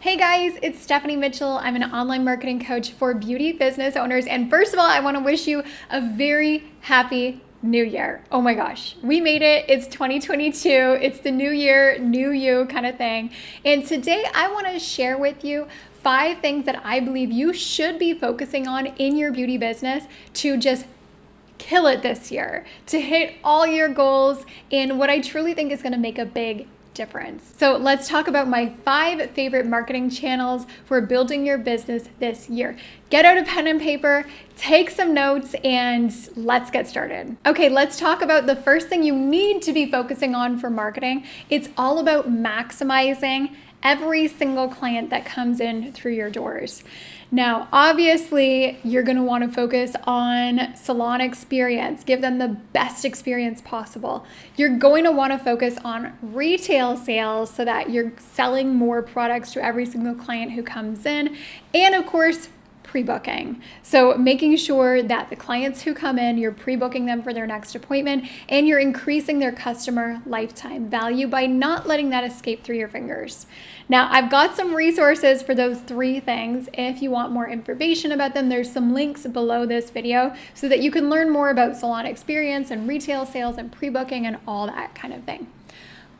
Hey guys, it's Stephanie Mitchell. I'm an online marketing coach for beauty business owners. And first of all, I want to wish you a very happy new year. Oh my gosh, we made it. It's 2022. It's the new year, new you kind of thing. And today I want to share with you 5 things that I believe you should be focusing on in your beauty business to just kill it this year, to hit all your goals in what I truly think is going to make a big difference. So let's talk about my 5 favorite marketing channels for building your business this year. Get out a pen and paper, take some notes, and let's get started. Okay, let's talk about the first thing you need to be focusing on for marketing. It's all about maximizing every single client that comes in through your doors. Now, obviously, you're going to want to focus on salon experience, give them the best experience possible. You're going to want to focus on retail sales so that you're selling more products to every single client who comes in. And of course, pre-booking. So making sure that the clients who come in, you're pre-booking them for their next appointment and you're increasing their customer lifetime value by not letting that escape through your fingers. Now, I've got some resources for those 3 things. If you want more information about them, there's some links below this video so that you can learn more about salon experience and retail sales and pre-booking and all that kind of thing.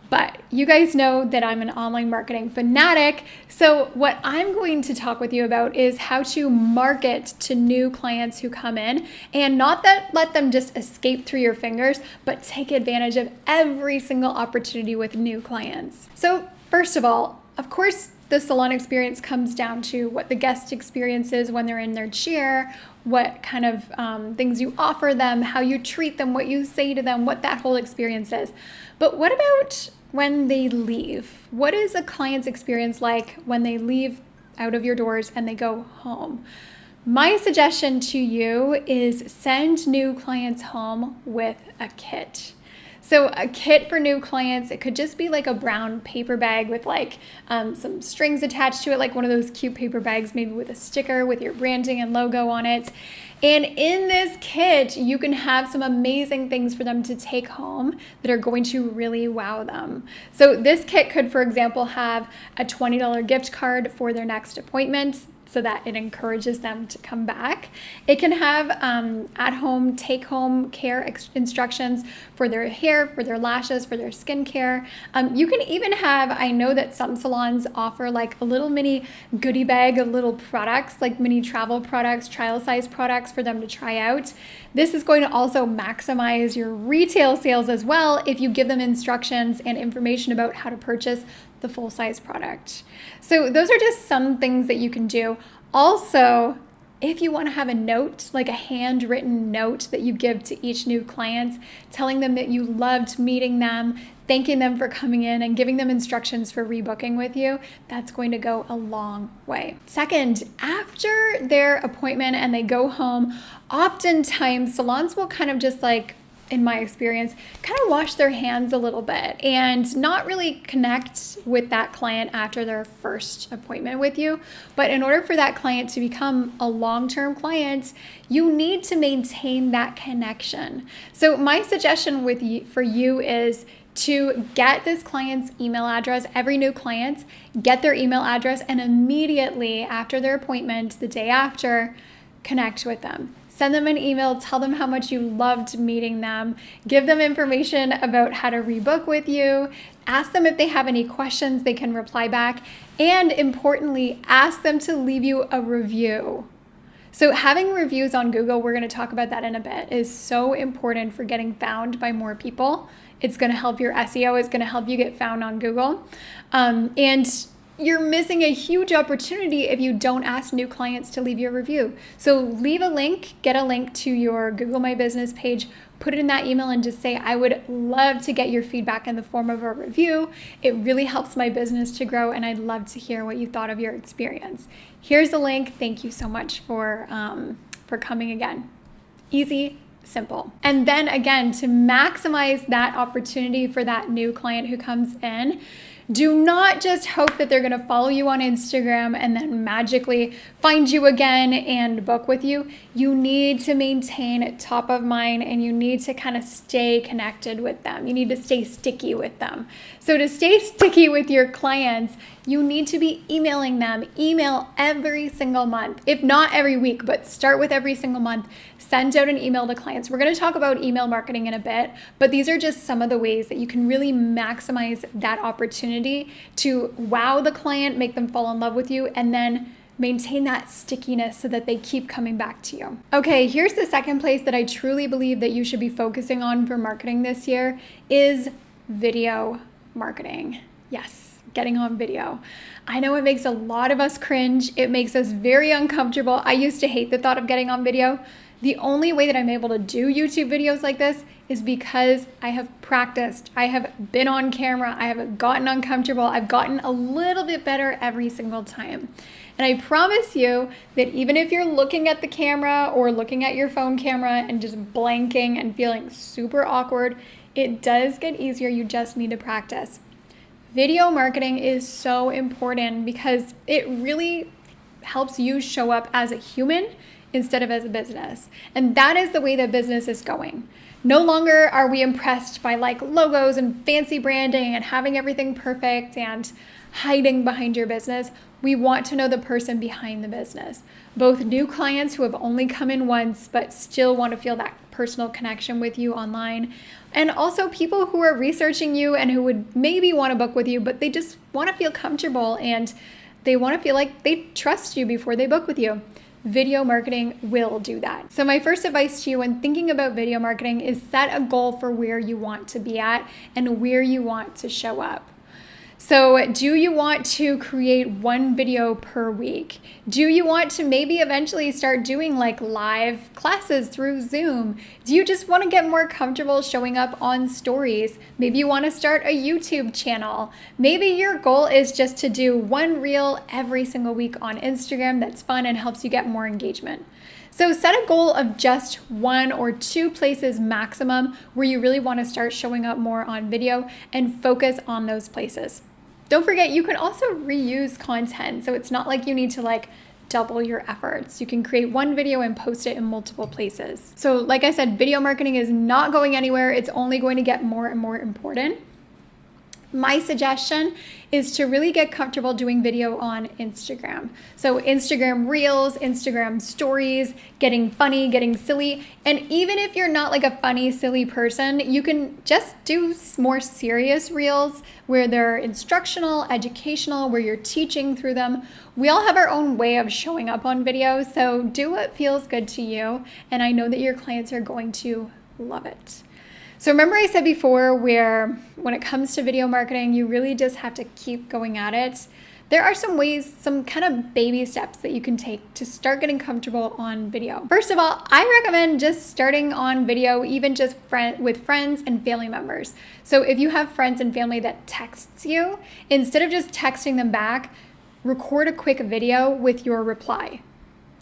But you guys know that I'm an online marketing fanatic. So what I'm going to talk with you about is how to market to new clients who come in and not that let them just escape through your fingers, but take advantage of every single opportunity with new clients. So first of all, of course, the salon experience comes down to what the guest experience is when they're in their chair, what kind of things you offer them, how you treat them, what you say to them, what that whole experience is. But what about when they leave? What is a client's experience like when they leave out of your doors and they go home? My suggestion to you is send new clients home with a kit. So a kit for new clients, it could just be like a brown paper bag with like some strings attached to it, like one of those cute paper bags, maybe with a sticker with your branding and logo on it. And in this kit, you can have some amazing things for them to take home that are going to really wow them. So this kit could, for example, have a $20 gift card for their next appointment, so that it encourages them to come back. It can have at-home, take-home care instructions for their hair, for their lashes, for their skincare. You can even have, I know that some salons offer like a little mini goodie bag of little products, like mini travel products, trial size products for them to try out. This is going to also maximize your retail sales as well if you give them instructions and information about how to purchase the full-size product. So those are just some things that you can do. Also, if you want to have a note, like a handwritten note that you give to each new client, telling them that you loved meeting them, thanking them for coming in and giving them instructions for rebooking with you, that's going to go a long way. Second, after their appointment and they go home, oftentimes salons will kind of just like, in my experience, kind of wash their hands a little bit and not really connect with that client after their first appointment with you. But in order for that client to become a long-term client, you need to maintain that connection. So my suggestion for you is to get this client's email address, every new client, get their email address, and immediately after their appointment, the day after, connect with them. Send them an email, tell them how much you loved meeting them, give them information about how to rebook with you, ask them if they have any questions, they can reply back, and importantly, ask them to leave you a review. So having reviews on Google, we're going to talk about that in a bit, is so important for getting found by more people. It's going to help your SEO, it's going to help you get found on Google. And you're missing a huge opportunity if you don't ask new clients to leave your review. So leave a link, get a link to your Google My Business page, put it in that email and just say, I would love to get your feedback in the form of a review. It really helps my business to grow and I'd love to hear what you thought of your experience. Here's the link. Thank you so much for coming again. Easy, simple. And then again, to maximize that opportunity for that new client who comes in, do not just hope that they're going to follow you on Instagram and then magically find you again and book with you. You need to maintain top of mind and you need to kind of stay connected with them. You need to stay sticky with them. So to stay sticky with your clients, You need to be emailing them. Email every single month, if not every week, but start with every single month. Send out an email to clients. We're going to talk about email marketing in a bit, but these are just some of the ways that you can really maximize that opportunity to wow the client, make them fall in love with you, and then maintain that stickiness so that they keep coming back to you. Okay, here's the second place that I truly believe that you should be focusing on for marketing this year is video marketing. Yes. Getting on video. I know it makes a lot of us cringe. It makes us very uncomfortable. I used to hate the thought of getting on video. The only way that I'm able to do YouTube videos like this is because I have practiced. I have been on camera. I have gotten uncomfortable. I've gotten a little bit better every single time. And I promise you that even if you're looking at the camera or looking at your phone camera and just blanking and feeling super awkward, it does get easier. You just need to practice. Video marketing is so important because it really helps you show up as a human instead of as a business. And that is the way that business is going. No longer are we impressed by like logos and fancy branding and having everything perfect and hiding behind your business. We want to know the person behind the business. Both new clients who have only come in once but still want to feel that personal connection with you online, and also people who are researching you and who would maybe want to book with you, but they just want to feel comfortable and they want to feel like they trust you before they book with you. Video marketing will do that. So my first advice to you when thinking about video marketing is set a goal for where you want to be at and where you want to show up. So do you want to create one video per week? Do you want to maybe eventually start doing like live classes through Zoom? Do you just want to get more comfortable showing up on stories? Maybe you want to start a YouTube channel. Maybe your goal is just to do one reel every single week on Instagram that's fun and helps you get more engagement. So set a goal of just 1 or 2 places maximum where you really want to start showing up more on video and focus on those places. Don't forget, you can also reuse content. So it's not like you need to like double your efforts. You can create one video and post it in multiple places. So like I said, video marketing is not going anywhere. It's only going to get more and more important. My suggestion is to really get comfortable doing video on Instagram. So Instagram Reels, Instagram Stories, getting funny, getting silly. And even if you're not like a funny, silly person, you can just do more serious Reels where they're instructional, educational, where you're teaching through them. We all have our own way of showing up on video, so do what feels good to you. And I know that your clients are going to love it. So remember I said before where when it comes to video marketing, you really just have to keep going at it. There are some ways, some kind of baby steps that you can take to start getting comfortable on video. First of all, I recommend just starting on video, even just with friends and family members. So if you have friends and family that texts you, instead of just texting them back, record a quick video with your reply.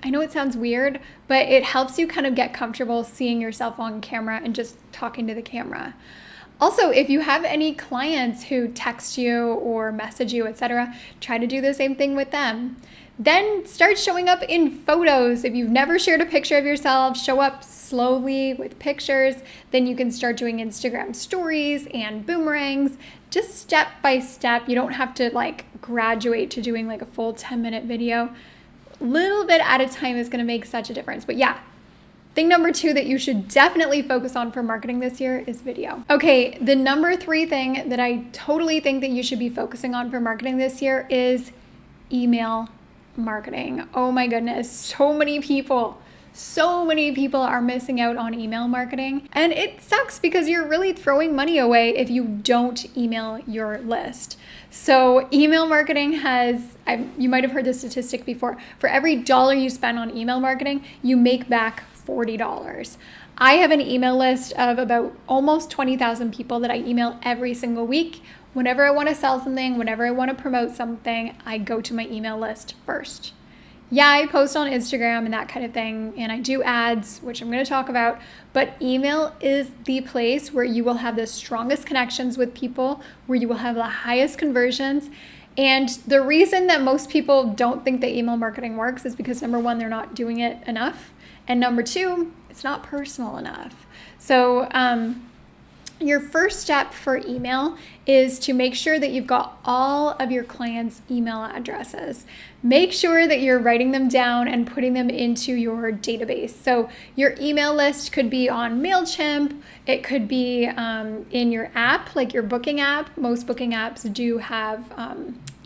I know it sounds weird, but it helps you kind of get comfortable seeing yourself on camera and just talking to the camera. Also, if you have any clients who text you or message you, etc., try to do the same thing with them. Then start showing up in photos. If you've never shared a picture of yourself, show up slowly with pictures. Then you can start doing Instagram stories and boomerangs, just step by step. You don't have to like graduate to doing like a full 10-minute video. Little bit at a time is going to make such a difference. But yeah, thing number 2 that you should definitely focus on for marketing this year is video. Okay, the number 3 thing that I totally think that you should be focusing on for marketing this year is email marketing. Oh my goodness, so many people are missing out on email marketing. And it sucks because you're really throwing money away if you don't email your list. So email marketing you might have heard this statistic before. For every $1 you spend on email marketing, you make back $40. I have an email list of about almost 20,000 people that I email every single week. Whenever I want to sell something, whenever I want to promote something, I go to my email list first. Yeah, I post on Instagram and that kind of thing, and I do ads, which I'm going to talk about, but email is the place where you will have the strongest connections with people, where you will have the highest conversions. And the reason that most people don't think that email marketing works is because number 1, they're not doing it enough, and number 2, it's not personal enough. So your first step for email is to make sure that you've got all of your clients' email addresses. Make sure that you're writing them down and putting them into your database. So your email list could be on MailChimp. It could be in your app, like your booking app. Most booking apps do have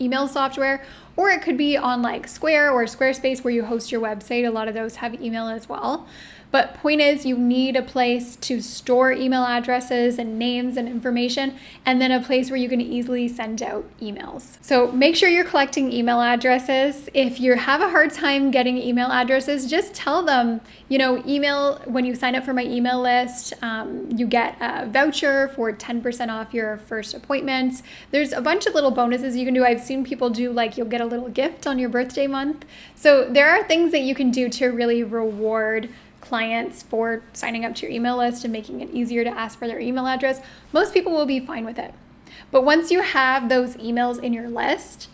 email software. Or it could be on like Square or Squarespace where you host your website. A lot of those have email as well. But point is, you need a place to store email addresses and names and information, and then a place where you can easily send out emails. So make sure you're collecting email addresses. If you have a hard time getting email addresses, just tell them, email, when you sign up for my email list, you get a voucher for 10% off your first appointments. There's a bunch of little bonuses you can do. I've seen people do like, you'll get a little gift on your birthday month. So there are things that you can do to really reward clients for signing up to your email list and making it easier to ask for their email address. Most people will be fine with it. But once you have those emails in your list,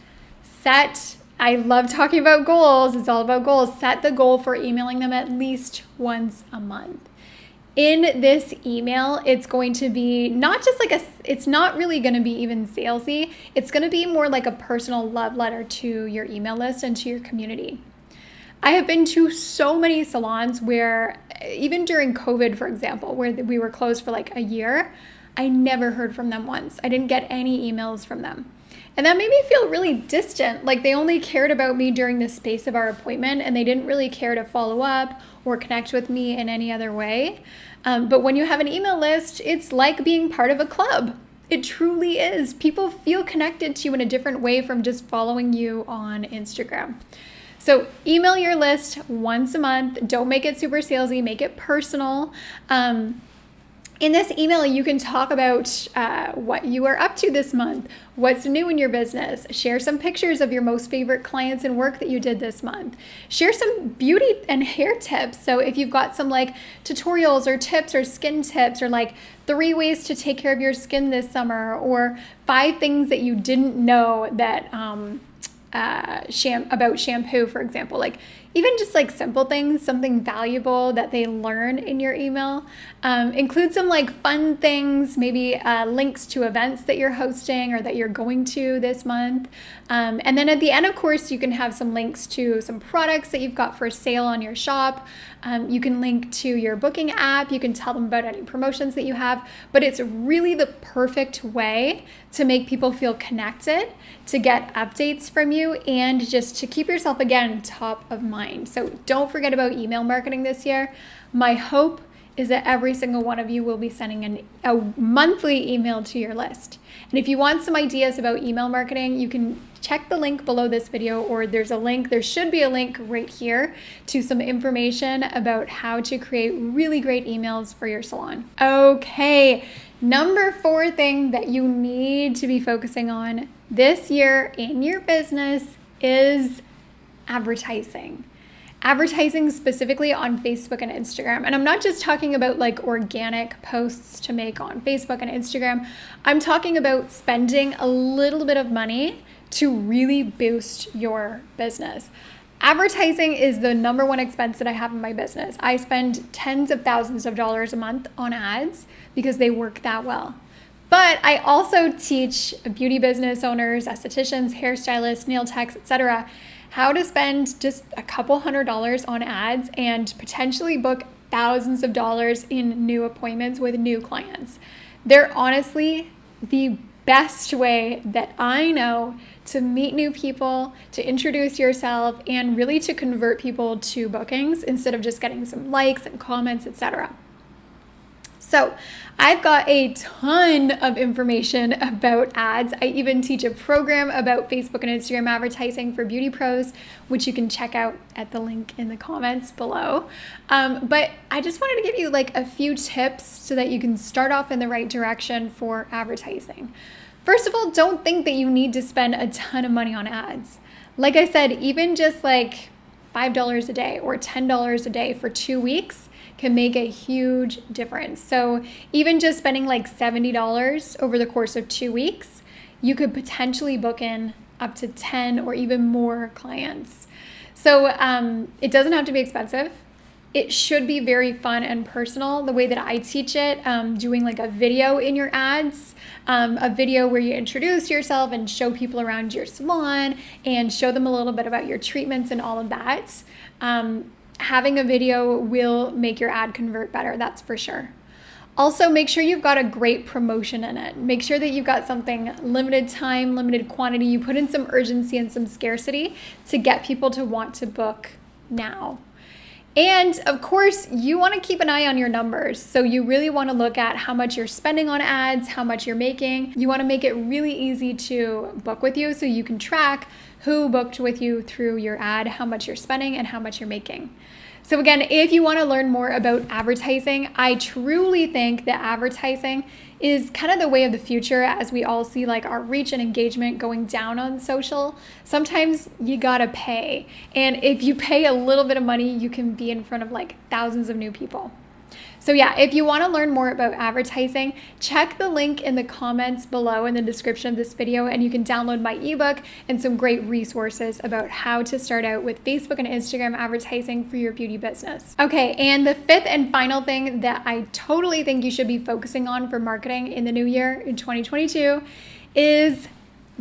I love talking about goals. It's all about goals. Set the goal for emailing them at least once a month. In this email, it's going to be not just it's not really going to be even salesy. It's going to be more like a personal love letter to your email list and to your community. I have been to so many salons where, even during COVID, for example, where we were closed for like a year, I never heard from them once. I didn't get any emails from them. And that made me feel really distant, like they only cared about me during the space of our appointment and they didn't really care to follow up or connect with me in any other way. But when you have an email list, it's like being part of a club. It truly is. People feel connected to you in a different way from just following you on Instagram. So email your list once a month. Don't make it super salesy. Make it personal. In this email, you can talk about what you are up to this month, what's new in your business, share some pictures of your most favorite clients and work that you did this month, share some beauty and hair tips. So if you've got some like tutorials or tips or skin tips or like 3 ways to take care of your skin this summer or 5 things that you didn't know that about shampoo, for example, like even just like simple things, something valuable that they learn in your email. Include some like fun things, maybe links to events that you're hosting or that you're going to this month. And then at the end, of course, you can have some links to some products that you've got for sale on your shop. You can link to your booking app. You can tell them about any promotions that you have, but it's really the perfect way to make people feel connected, to get updates from you, and just to keep yourself, again, top of mind. So don't forget about email marketing this year. My hope is that every single one of you will be sending a monthly email to your list. And if you want some ideas about email marketing, you can check the link below this video, or there should be a link right here to some information about how to create really great emails for your salon. Okay, number 4 thing that you need to be focusing on this year in your business is advertising. Advertising specifically on Facebook and Instagram. And I'm not just talking about like organic posts to make on Facebook and Instagram. I'm talking about spending a little bit of money to really boost your business. Advertising is the number 1 expense that I have in my business. I spend tens of thousands of dollars a month on ads because they work that well. But I also teach beauty business owners, estheticians, hairstylists, nail techs, etc., how to spend just a couple $100s on ads and potentially book thousands of dollars in new appointments with new clients. They're honestly the best way that I know to meet new people, to introduce yourself, and really to convert people to bookings instead of just getting some likes and comments, etc. So I've got a ton of information about ads. I even teach a program about Facebook and Instagram advertising for beauty pros, which you can check out at the link in the comments below. But I just wanted to give you like a few tips so that you can start off in the right direction for advertising. First of all, don't think that you need to spend a ton of money on ads. Like I said, even just like $5 a day or $10 a day for 2 weeks can make a huge difference. So even just spending like $70 over the course of 2 weeks, you could potentially book in up to 10 or even more clients. So it doesn't have to be expensive. it should be very fun and personal. The way that I teach it, doing like a video in your ads, a video where you introduce yourself and show people around your salon and show them a little bit about your treatments and all of that. Having a video will make your ad convert better, that's for sure. Also, make sure you've got a great promotion in it. Make sure that you've got something limited time, limited quantity. You put in some urgency and some scarcity to get people to want to book now. And of course, you want to keep an eye on your numbers. So you really want to look at how much you're spending on ads, how much you're making. You want to make it really easy to book with you so you can track who booked with you through your ad, how much you're spending, and how much you're making. So again, if you want to learn more about advertising, I truly think that advertising is kind of the way of the future as we all see like our reach and engagement going down on social. Sometimes you gotta pay. And if you pay a little bit of money, you can be in front of like thousands of new people. So yeah, if you want to learn more about advertising, check the link in the comments below in the description of this video, and you can download my ebook and some great resources about how to start out with Facebook and Instagram advertising for your beauty business. Okay, and the fifth and final thing that I totally think you should be focusing on for marketing in the new year in 2022 is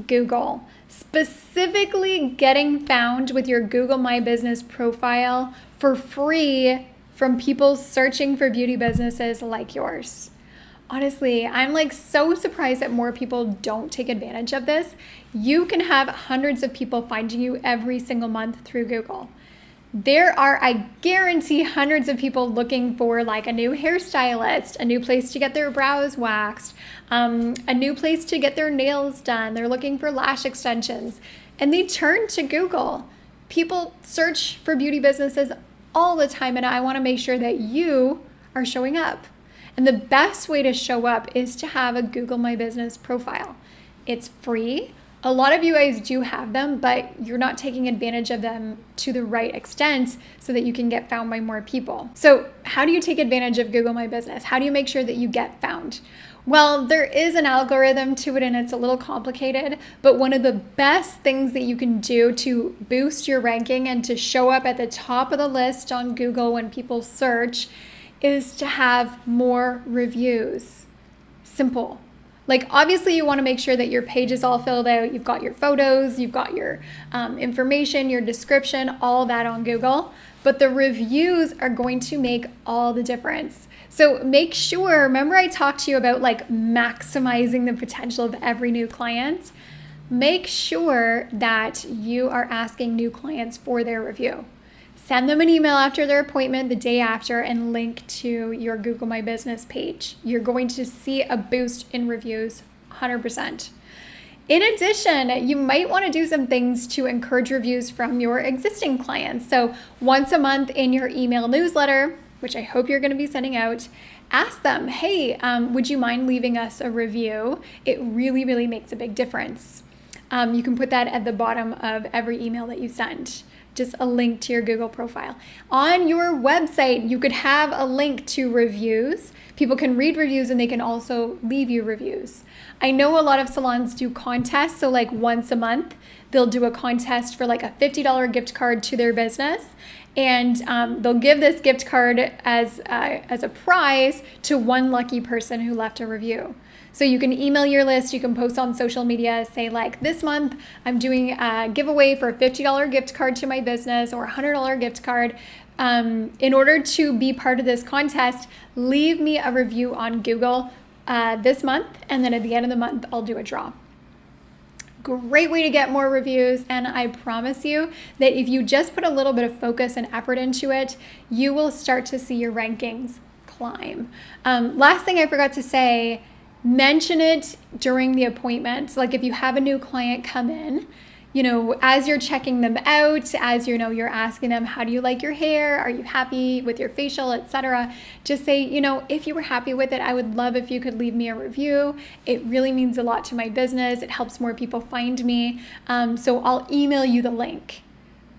Google. Specifically getting found with your Google My Business profile for free from people searching for beauty businesses like yours. Honestly, I'm like so surprised that more people don't take advantage of this. You can have hundreds of people finding you every single month through Google. There are, I guarantee, hundreds of people looking for like a new hairstylist, a new place to get their brows waxed, a new place to get their nails done. They're looking for lash extensions, and they turn to Google. People search for beauty businesses all the time, and I want to make sure that you are showing up. And the best way to show up is to have a Google My Business profile. It's free. A lot of you guys do have them, but you're not taking advantage of them to the right extent so that you can get found by more people. So how do you take advantage of Google My Business? How do you make sure that you get found? Well, there is an algorithm to it, and it's a little complicated, but one of the best things that you can do to boost your ranking and to show up at the top of the list on Google when people search is to have more reviews. Simple. Like, obviously you want to make sure that your page is all filled out. You've got your photos, you've got your information, your description, all that on Google, but the reviews are going to make all the difference. So make sure, remember I talked to you about like maximizing the potential of every new client? Make sure that you are asking new clients for their review. Send them an email after their appointment, the day after, and link to your Google My Business page. You're going to see a boost in reviews, 100%. In addition, you might want to do some things to encourage reviews from your existing clients. So once a month in your email newsletter, which I hope you're going to be sending out, ask them, hey, would you mind leaving us a review? It really, really makes a big difference. You can put that at the bottom of every email that you send. Just a link to your Google profile. On your website, you could have a link to reviews. People can read reviews and they can also leave you reviews. I know a lot of salons do contests, so like once a month, they'll do a contest for like a $50 gift card to their business. And they'll give this gift card as a prize to one lucky person who left a review. So you can email your list, you can post on social media, say like, this month I'm doing a giveaway for a $50 gift card to my business or a $100 gift card. In order to be part of this contest, leave me a review on Google this month, and then at the end of the month, I'll do a draw. Great way to get more reviews, and I promise you that if you just put a little bit of focus and effort into it, you will start to see your rankings climb. Last thing I forgot to say, mention it during the appointment. Like if you have a new client come in, as you're checking them out, as you're asking them, how do you like your hair? Are you happy with your facial, etc.? Just say, if you were happy with it, I would love if you could leave me a review. It really means a lot to my business. It helps more people find me. So I'll email you the link.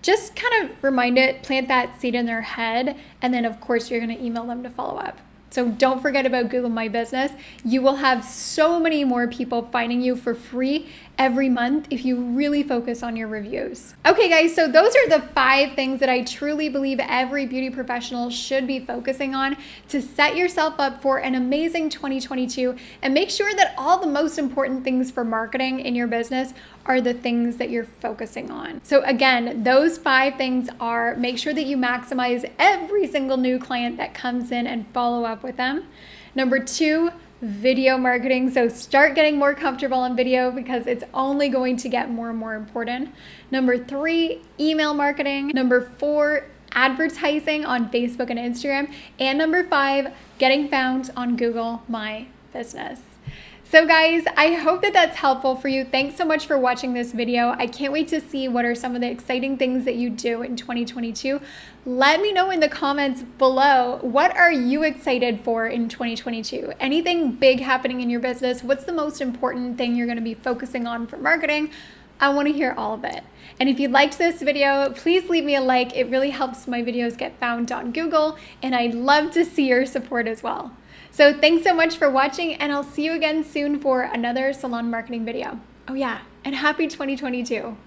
Just kind of plant that seed in their head. And then of course you're going to email them to follow up. So don't forget about Google My Business. You will have so many more people finding you for free every month if you really focus on your reviews. Okay guys, so those are the 5 things that I truly believe every beauty professional should be focusing on to set yourself up for an amazing 2022 and make sure that all the most important things for marketing in your business are the things that you're focusing on. So again, those 5 things are: make sure that you maximize every single new client that comes in and follow up with them. Number 2, video marketing. So start getting more comfortable on video because it's only going to get more and more important. Number 3, email marketing. Number 4, advertising on Facebook and Instagram. And number 5, getting found on Google My Business. So guys, I hope that that's helpful for you. Thanks so much for watching this video. I can't wait to see what are some of the exciting things that you do in 2022. Let me know in the comments below, what are you excited for in 2022? Anything big happening in your business? What's the most important thing you're gonna be focusing on for marketing? I wanna hear all of it. And if you liked this video, please leave me a like. It really helps my videos get found on Google, and I'd love to see your support as well. So thanks so much for watching, and I'll see you again soon for another salon marketing video. Oh yeah, and happy 2022.